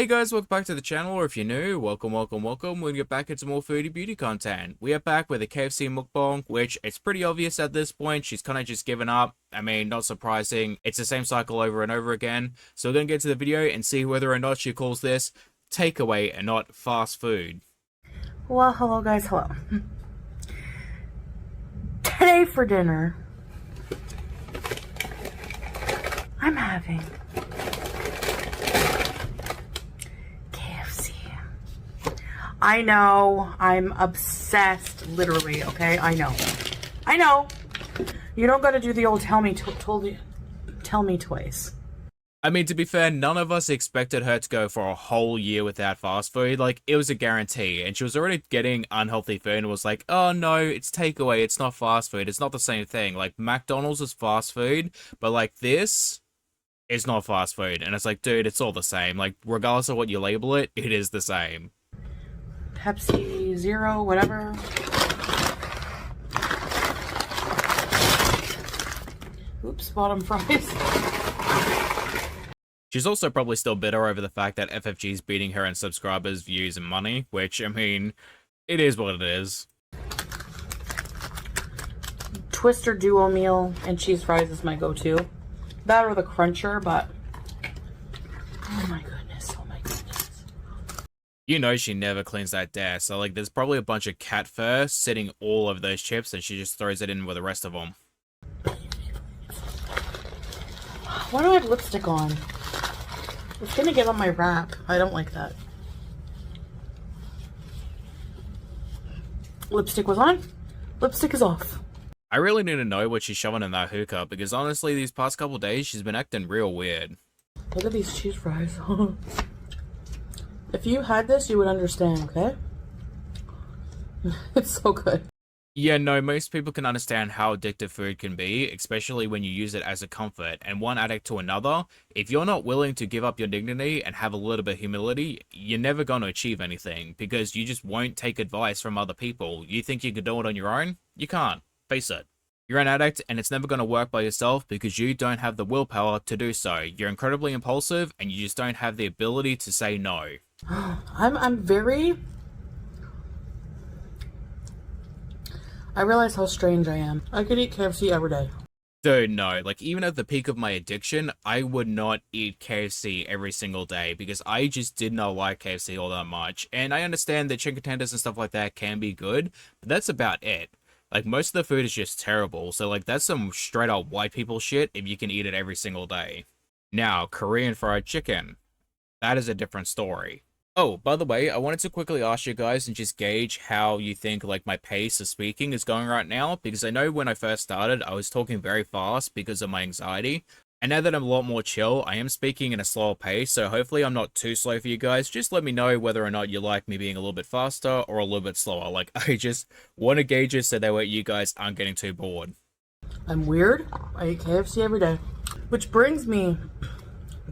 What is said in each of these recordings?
Hey guys, welcome back to the channel, or if you're new, welcome. We'll get back into more foodie beauty content. We are back with a KFC mukbang, which it's pretty obvious at this point, she's kind of just given up. I mean, not surprising, it's the same cycle over and over again. So we're going to get to the video and see whether or not she calls this takeaway and not fast food. Well, hello guys, hello. Today for dinner, I'm having KFC. I know, I'm obsessed, literally, okay? I know. You don't gotta do the old tell me twice. I mean, to be fair, none of us expected her to go for a whole year without fast food. Like, it was a guarantee. And she was already getting unhealthy food and was like, oh no, it's takeaway, it's not fast food. It's not the same thing. Like, McDonald's is fast food, but like this is not fast food. And it's like, dude, it's all the same. Like, regardless of what you label it, it is the same. Pepsi, Zero, whatever. Oops, bottom fries. She's also probably still bitter over the fact that FFG's beating her in subscribers, views, and money, which, I mean, it is what it is. Twister duo meal and cheese fries is my go-to. That or the cruncher, but oh my goodness. You know she never cleans that desk, so like there's probably a bunch of cat fur sitting all over those chips and she just throws it in with the rest of them. Why do I have lipstick on? It's gonna get on my wrap. I don't like that. Lipstick was on. Lipstick is off. I really need to know what she's shoving in that hookah, because honestly, these past couple days, she's been acting real weird. Look at these cheese fries. If you had this, you would understand, okay? It's so good. Yeah, no, most people can understand how addictive food can be, especially when you use it as a comfort. And one addict to another, if you're not willing to give up your dignity and have a little bit of humility, you're never going to achieve anything, because you just won't take advice from other people. You think you can do it on your own? You can't. Face it. You're an addict, and it's never going to work by yourself because you don't have the willpower to do so. You're incredibly impulsive, and you just don't have the ability to say no. I'm very... I realize how strange I am. I could eat KFC every day. Dude, no. Like, even at the peak of my addiction, I would not eat KFC every single day because I just did not like KFC all that much. And I understand that chicken tenders and stuff like that can be good, but that's about it. Like, most of the food is just terrible. So, like, that's some straight up white people shit if you can eat it every single day. Now, Korean fried chicken. That is a different story. Oh, by the way, I wanted to quickly ask you guys and just gauge how you think, like, my pace of speaking is going right now, because I know when I first started, I was talking very fast because of my anxiety, and now that I'm a lot more chill, I am speaking in a slower pace, so hopefully I'm not too slow for you guys. Just let me know whether or not you like me being a little bit faster or a little bit slower. Like, I just want to gauge it so that way you guys aren't getting too bored. I'm weird. I eat KFC every day. Which brings me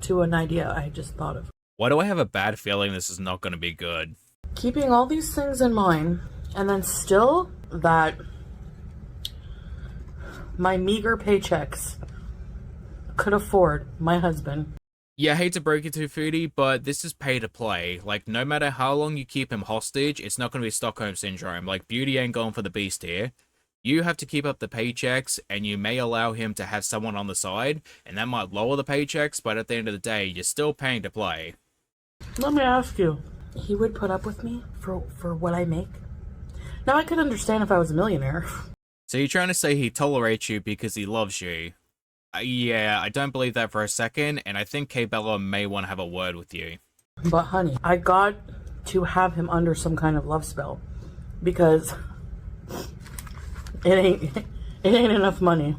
to an idea I just thought of. Why do I have a bad feeling this is not going to be good? Keeping all these things in mind, and then still that my meager paychecks could afford my husband. Yeah, I hate to break it to Foodie, but this is pay to play. Like, no matter how long you keep him hostage, it's not going to be Stockholm Syndrome. Like, Beauty ain't going for the beast here. You have to keep up the paychecks, and you may allow him to have someone on the side, and that might lower the paychecks, but at the end of the day, you're still paying to play. Let me ask you, he would put up with me for what I make? Now, I could understand if I was a millionaire. So you're trying to say he tolerates you because he loves you? Yeah, I don't believe that for a second, and I think K-Bella may want to have a word with you. But honey, I got to have him under some kind of love spell, because it ain't enough money.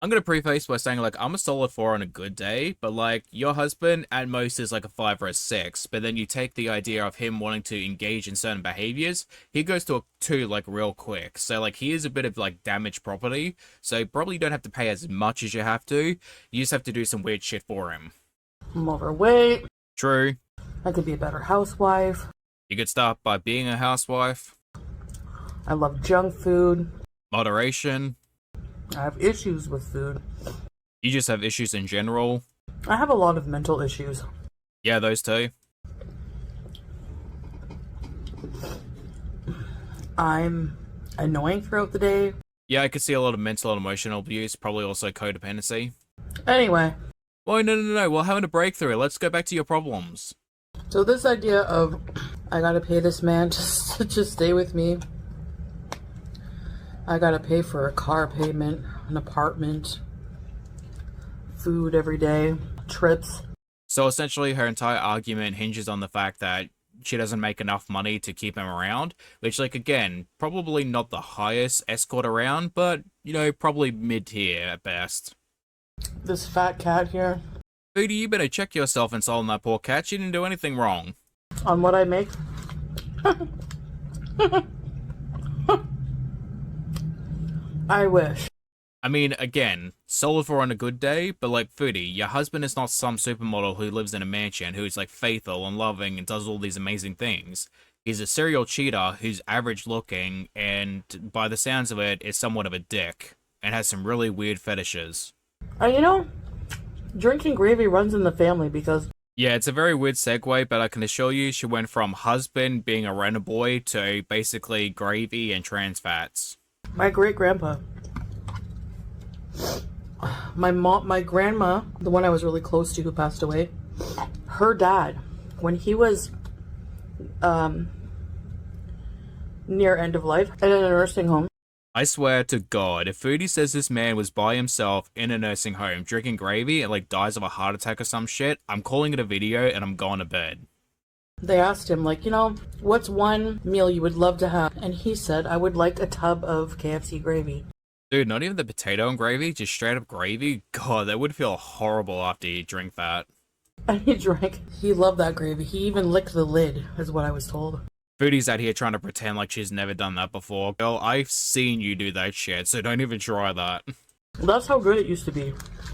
I'm gonna preface by saying, like, I'm a solid 4 on a good day, but, like, your husband at most is like a 5 or a 6, but then you take the idea of him wanting to engage in certain behaviors, he goes to a 2, like, real quick. So, like, he is a bit of, like, damaged property, so you probably don't have to pay as much as you have to, you just have to do some weird shit for him. I'm overweight. True. I could be a better housewife. You could start by being a housewife. I love junk food. Moderation. I have issues with food. You just have issues in general. I have a lot of mental issues. Yeah, those two. I'm annoying throughout the day. Yeah, I could see a lot of mental and emotional abuse, probably also codependency. Anyway, Oh, no, we're having a breakthrough. Let's go back to your problems. so this idea of I gotta pay this man just to just stay with me. I gotta pay for a car payment, an apartment, food every day, trips. So essentially, her entire argument hinges on the fact that she doesn't make enough money to keep him around, which, like, again, probably not the highest escort around, but, you know, probably mid-tier at best. This fat cat here. Foodie, you better check yourself in solving that poor cat. She didn't do anything wrong. On what I make. I wish. I mean, again, solid for on a good day, but like, Foodie, your husband is not some supermodel who lives in a mansion, who's like faithful and loving and does all these amazing things. He's a serial cheater who's average looking and, by the sounds of it, is somewhat of a dick and has some really weird fetishes. You know, drinking gravy runs in the family because Yeah, it's a very weird segue, but I can assure you she went from husband being a renter boy to basically gravy and trans fats. my great grandpa, my mom, my grandma, the one I was really close to who passed away, her dad, when he was near end of life and in a nursing home. I swear to God, if Foodie says this man was by himself in a nursing home drinking gravy and like dies of a heart attack or some shit, I'm calling it a video and I'm going to bed. They asked him, like, you know, what's one meal you would love to have? And he said, I would like a tub of KFC gravy. Dude, not even the potato and gravy, just straight up gravy? God, that would feel horrible after you drink that. And he drank. He loved that gravy. He even licked the lid, is what I was told. Foodie's out here trying to pretend like she's never done that before. Girl, I've seen you do that shit, so don't even try that. That's how good it used to be.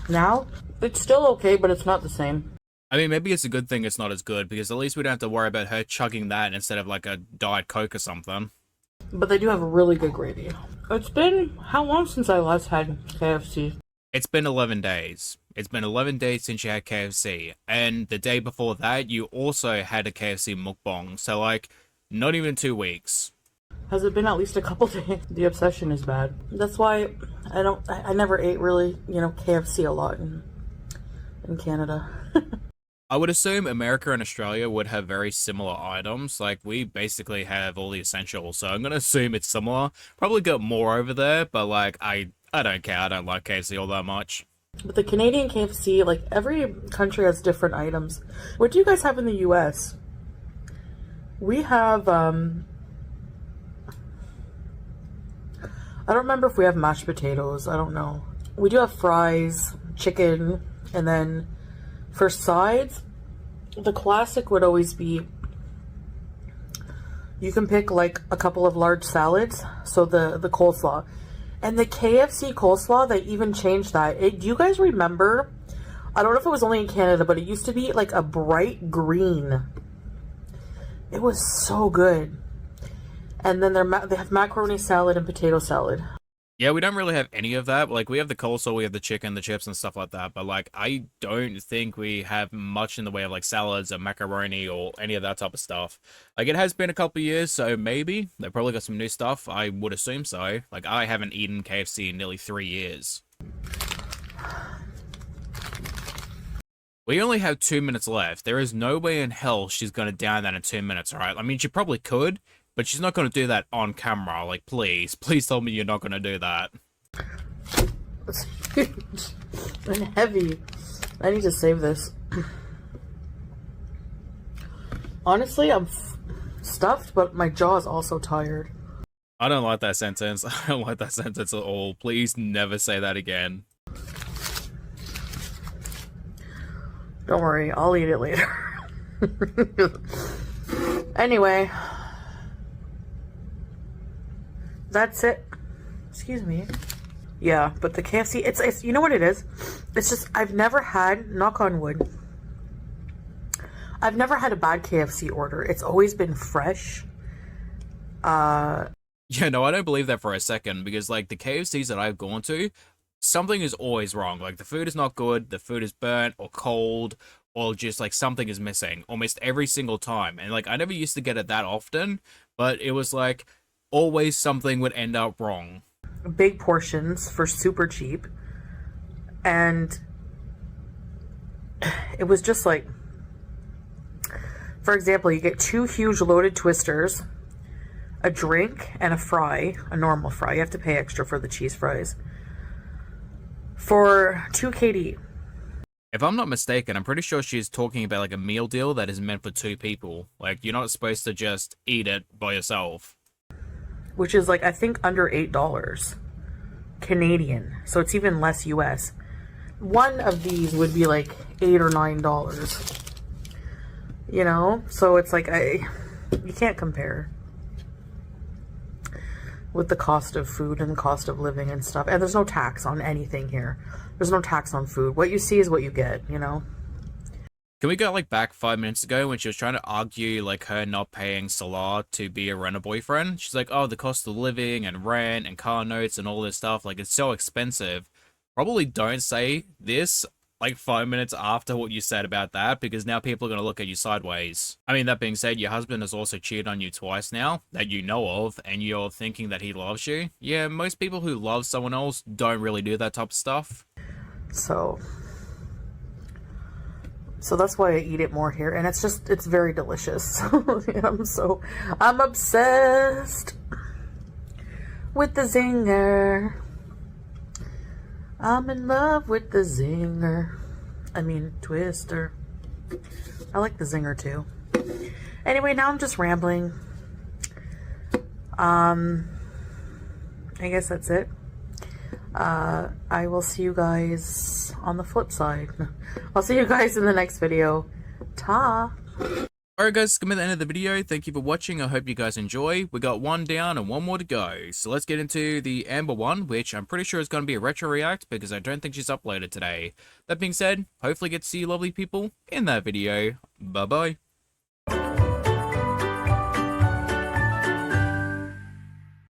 Now, it's still okay, but it's not the same. I mean, maybe it's a good thing it's not as good, because at least we don't have to worry about her chugging that instead of like a Diet Coke or something. But they do have really good gravy. It's been how long since I last had KFC? It's been 11 days. It's been 11 days since you had KFC. And the day before that, you also had a KFC mukbang. So, like, not even 2 weeks. Has it been at least a couple days? The obsession is bad. That's why I never ate really, you know, KFC a lot in Canada. I would assume America and Australia would have very similar items. Like, we basically have all the essentials, so I'm gonna assume it's similar. Probably got more over there, but like, I don't care. I don't like KFC all that much. But the Canadian KFC, like, every country has different items. What do you guys have in the US? We have, I don't remember if we have mashed potatoes. I don't know. We do have fries, chicken, and then for sides, the classic would always be, you can pick like a couple of large salads, so the coleslaw. And the KFC coleslaw, they even changed that. Do you guys remember? I don't know if it was only in Canada, but it used to be like a bright green. It was so good. And then they have macaroni salad and potato salad. Yeah, we don't really have any of that. Like, we have the coleslaw, we have the chicken, the chips, and stuff like that. But, like, I don't think we have much in the way of, like, salads or macaroni or any of that type of stuff. Like, it has been a couple of years, so maybe. They've probably got some new stuff. I would assume so. Like, I haven't eaten KFC in nearly 3 years. We only have 2 minutes left. There is no way in hell she's going to down that in 2 minutes, alright? I mean, she probably could, but she's not going to do that on camera. Like, please tell me you're not going to do that. It's huge and heavy. I need to save this. Honestly, I'm stuffed, but my jaw is also tired. I don't like that sentence. I don't like that sentence at all. Please never say that again. Don't worry, I'll eat it later. Anyway. That's it. Excuse me. Yeah, but the KFC, it's you know what it is? It's just, I've never had, knock on wood, I've never had a bad KFC order. It's always been fresh. Yeah, no, I don't believe that for a second, because, like, the KFCs that I've gone to, something is always wrong. Like, the food is not good, the food is burnt or cold, or just, like, something is missing almost every single time. And, like, I never used to get it that often, but it was like, always something would end up wrong. Big portions for super cheap. And it was just like, for example, you get 2 huge loaded twisters, a drink, and a fry, a normal fry. You have to pay extra for the cheese fries. For 2 KD. If I'm not mistaken, I'm pretty sure she's talking about like a meal deal that is meant for 2 people. Like, you're not supposed to just eat it by yourself. Which is like, I think under $8 Canadian. So it's even less US. One of these would be like $8 or $9. You know? So it's like, you can't compare with the cost of food and the cost of living and stuff. And there's no tax on anything here. There's no tax on food. What you see is what you get, you know? Can we go like back 5 minutes ago when she was trying to argue like her not paying Salah to be a renter boyfriend? She's like, oh, the cost of living and rent and car notes and all this stuff, like it's so expensive. Probably don't say this like 5 minutes after what you said about that, because now people are going to look at you sideways. I mean, that being said, your husband has also cheated on you twice now that you know of, and you're thinking that he loves you. Yeah, most people who love someone else don't really do that type of stuff. So that's why I eat it more here, and it's very delicious. I'm obsessed with the zinger. I'm in love with the zinger. I mean, twister. I like the zinger too. Anyway, now I'm just rambling. I guess that's it. I will see you guys on the flip side. I'll see you guys in the next video. Ta! Alright guys, it's coming to the end of the video. Thank you for watching. I hope you guys enjoy. We got 1 down and 1 more to go. So let's get into the Amber one, which I'm pretty sure is going to be a retro react because I don't think she's uploaded today. That being said, hopefully get to see you lovely people in that video. Bye bye.